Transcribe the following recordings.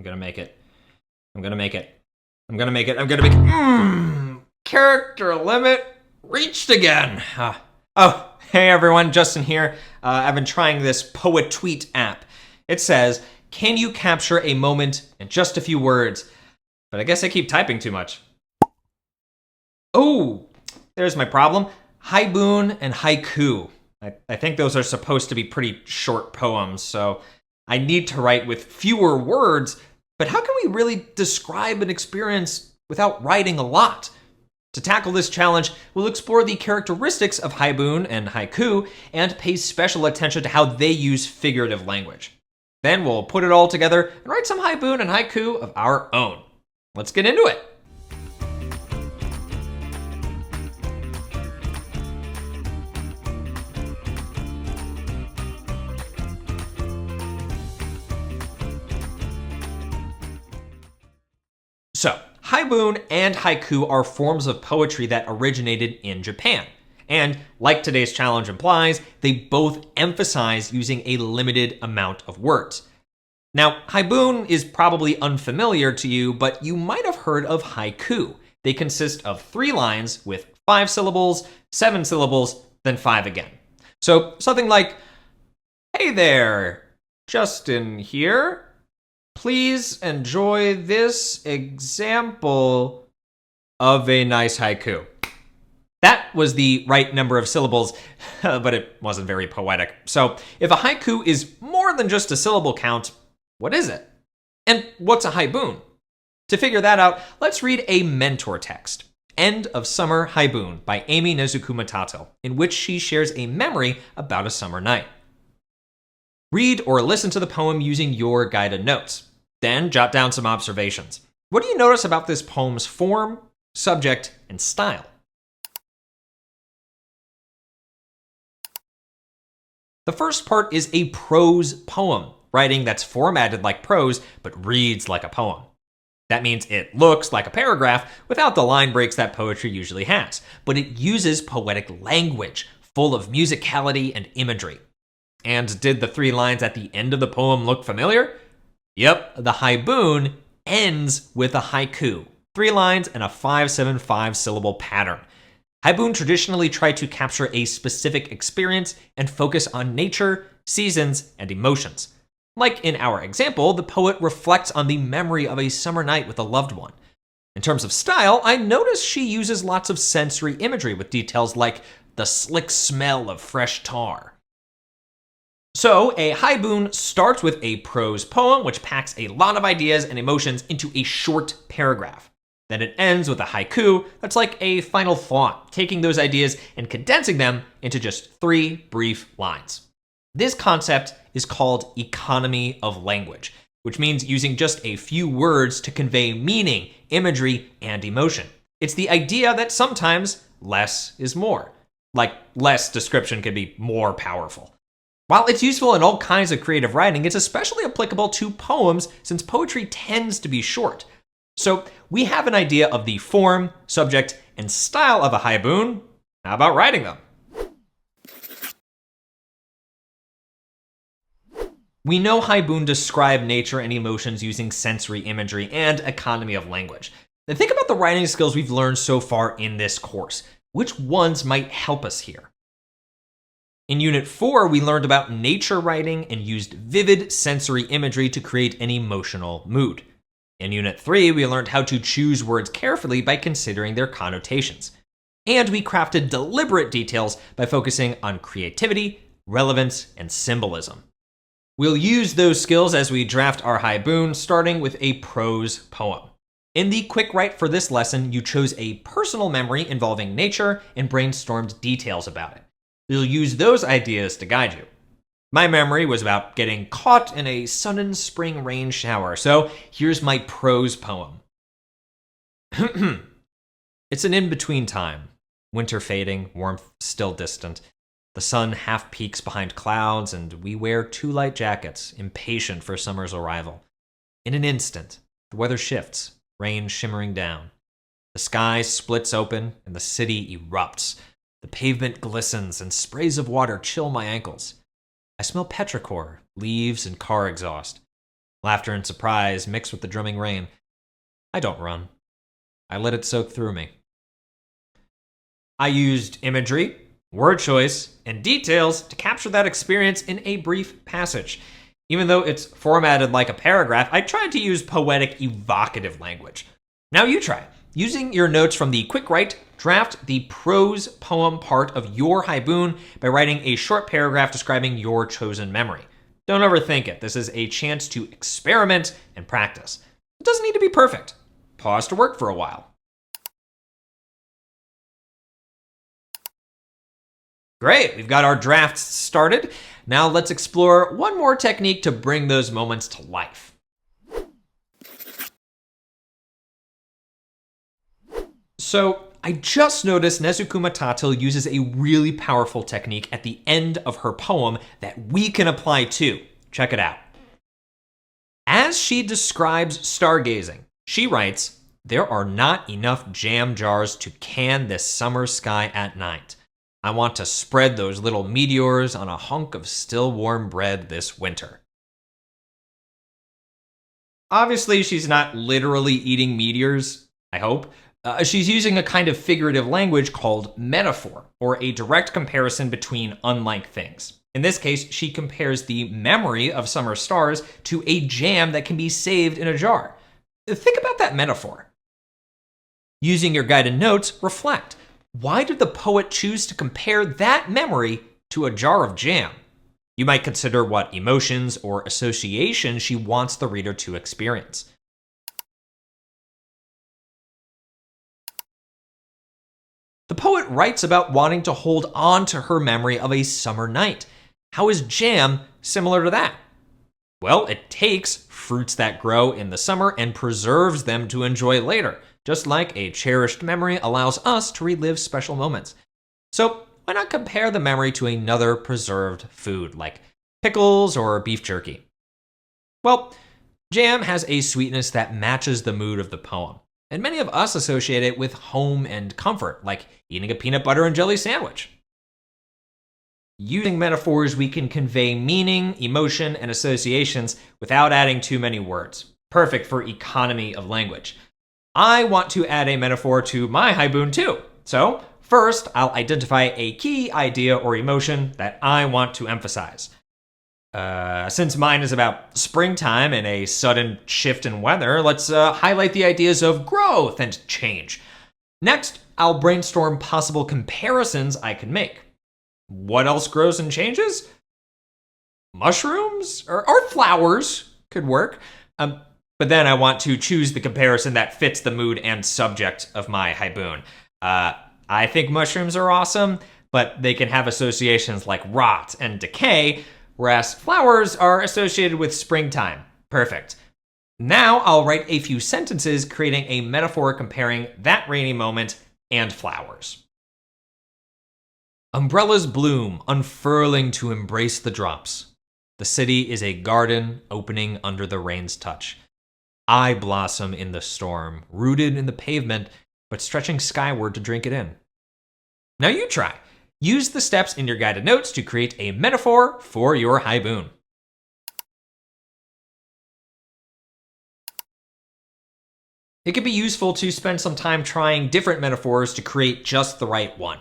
gonna make it. I'm gonna make it. I'm gonna make it. I'm gonna make it. Character limit reached again. Oh, hey everyone, Justin here. I've been trying this Poet Tweet app. It says, can you capture a moment in just a few words? But I guess I keep typing too much. Oh, there's my problem. Haibun and Haiku. I think those are supposed to be pretty short poems, so I need to write with fewer words, but how can we really describe an experience without writing a lot? To tackle this challenge, we'll explore the characteristics of Haibun and Haiku and pay special attention to how they use figurative language. Then we'll put it all together and write some Haibun and Haiku of our own. Let's get into it. So, Haibun and Haiku are forms of poetry that originated in Japan. And, like today's challenge implies, they both emphasize using a limited amount of words. Now, Haibun is probably unfamiliar to you, but you might have heard of Haiku. They consist of 3 lines with 5 syllables, 7 syllables, then 5 again. So, something like, hey there, Justin here. Please enjoy this example of a nice haiku. That was the right number of syllables, but it wasn't very poetic. So if a haiku is more than just a syllable count, what is it? And what's a haibun? To figure that out, let's read a mentor text, End of Summer Haibun by Amy Nezuko Matato, in which she shares a memory about a summer night. Read or listen to the poem using your guided notes. Then jot down some observations. What do you notice about this poem's form, subject, and style? The first part is a prose poem, writing that's formatted like prose but reads like a poem. That means it looks like a paragraph without the line breaks that poetry usually has, but it uses poetic language, full of musicality and imagery. And did the 3 lines at the end of the poem look familiar? Yep, the haibun ends with a haiku, 3 lines and a 5-7-5 syllable pattern. Haibun traditionally try to capture a specific experience and focus on nature, seasons, and emotions. Like in our example, the poet reflects on the memory of a summer night with a loved one. In terms of style, I notice she uses lots of sensory imagery with details like the slick smell of fresh tar. So, a haibun starts with a prose poem which packs a lot of ideas and emotions into a short paragraph. Then it ends with a haiku that's like a final thought, taking those ideas and condensing them into just 3 brief lines. This concept is called economy of language, which means using just a few words to convey meaning, imagery, and emotion. It's the idea that sometimes less is more. Like, less description can be more powerful. While it's useful in all kinds of creative writing, it's especially applicable to poems since poetry tends to be short. So we have an idea of the form, subject, and style of a haibun. How about writing them? We know haibun describe nature and emotions using sensory imagery and economy of language. Now think about the writing skills we've learned so far in this course. Which ones might help us here? In Unit 4, we learned about nature writing and used vivid sensory imagery to create an emotional mood. In Unit 3, we learned how to choose words carefully by considering their connotations. And we crafted deliberate details by focusing on creativity, relevance, and symbolism. We'll use those skills as we draft our haibun, starting with a prose poem. In the quick write for this lesson, you chose a personal memory involving nature and brainstormed details about it. We'll use those ideas to guide you. My memory was about getting caught in a sudden spring rain shower, so here's my prose poem. It's an in-between time. Winter fading, warmth still distant. The sun half peeks behind clouds, and we wear 2 light jackets, impatient for summer's arrival. In an instant, the weather shifts, rain shimmering down. The sky splits open, and the city erupts. The pavement glistens, and sprays of water chill my ankles. I smell petrichor, leaves, and car exhaust. Laughter and surprise mixed with the drumming rain. I don't run. I let it soak through me. I used imagery, word choice, and details to capture that experience in a brief passage. Even though it's formatted like a paragraph, I tried to use poetic, evocative language. Now you try. Using your notes from the quick write, draft the prose poem part of your Haibun by writing a short paragraph describing your chosen memory. Don't overthink it. This is a chance to experiment and practice. It doesn't need to be perfect. Pause to work for a while. Great, we've got our drafts started. Now let's explore one more technique to bring those moments to life. So I just noticed Nezukuma Tatil uses a really powerful technique at the end of her poem that we can apply too. Check it out. As she describes stargazing, she writes, "There are not enough jam jars to can this summer sky at night. I want to spread those little meteors on a hunk of still warm bread this winter." Obviously, she's not literally eating meteors, I hope. She's using a kind of figurative language called metaphor, or a direct comparison between unlike things. In this case, she compares the memory of summer stars to a jam that can be saved in a jar. Think about that metaphor. Using your guided notes, reflect. Why did the poet choose to compare that memory to a jar of jam? You might consider what emotions or associations she wants the reader to experience. The poet writes about wanting to hold on to her memory of a summer night. How is jam similar to that? Well, it takes fruits that grow in the summer and preserves them to enjoy later, just like a cherished memory allows us to relive special moments. So why not compare the memory to another preserved food, like pickles or beef jerky? Well, jam has a sweetness that matches the mood of the poem, and many of us associate it with home and comfort, like eating a peanut butter and jelly sandwich. Using metaphors, we can convey meaning, emotion, and associations without adding too many words. Perfect for economy of language. I want to add a metaphor to my Haibun too. So first, I'll identify a key idea or emotion that I want to emphasize. Since mine is about springtime and a sudden shift in weather, let's highlight the ideas of growth and change. Next, I'll brainstorm possible comparisons I can make. What else grows and changes? Mushrooms or flowers could work. But then I want to choose the comparison that fits the mood and subject of my Haibun. I think mushrooms are awesome, but they can have associations like rot and decay, whereas flowers are associated with springtime. Perfect. Now I'll write a few sentences creating a metaphor comparing that rainy moment and flowers. Umbrellas bloom, unfurling to embrace the drops. The city is a garden opening under the rain's touch. I blossom in the storm, rooted in the pavement, but stretching skyward to drink it in. Now you try. Use the steps in your guided notes to create a metaphor for your Haibun. It can be useful to spend some time trying different metaphors to create just the right one.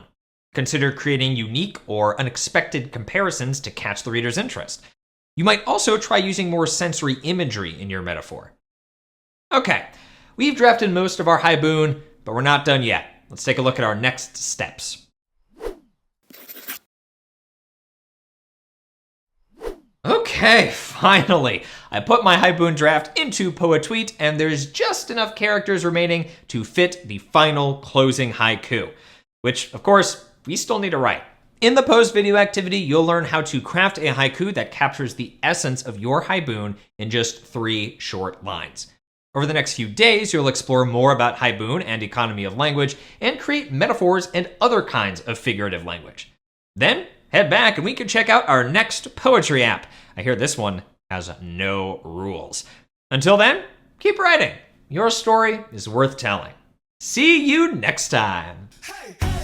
Consider creating unique or unexpected comparisons to catch the reader's interest. You might also try using more sensory imagery in your metaphor. Okay, we've drafted most of our Haibun, but we're not done yet. Let's take a look at our next steps. Okay, finally! I put my Haibun draft into Poetweet, and there's just enough characters remaining to fit the final closing haiku, which, of course, we still need to write. In the post-video activity, you'll learn how to craft a haiku that captures the essence of your Haibun in just 3 short lines. Over the next few days, you'll explore more about Haibun and economy of language, and create metaphors and other kinds of figurative language. Then, head back and we can check out our next poetry app. I hear this one has no rules. Until then, keep writing. Your story is worth telling. See you next time. Hey.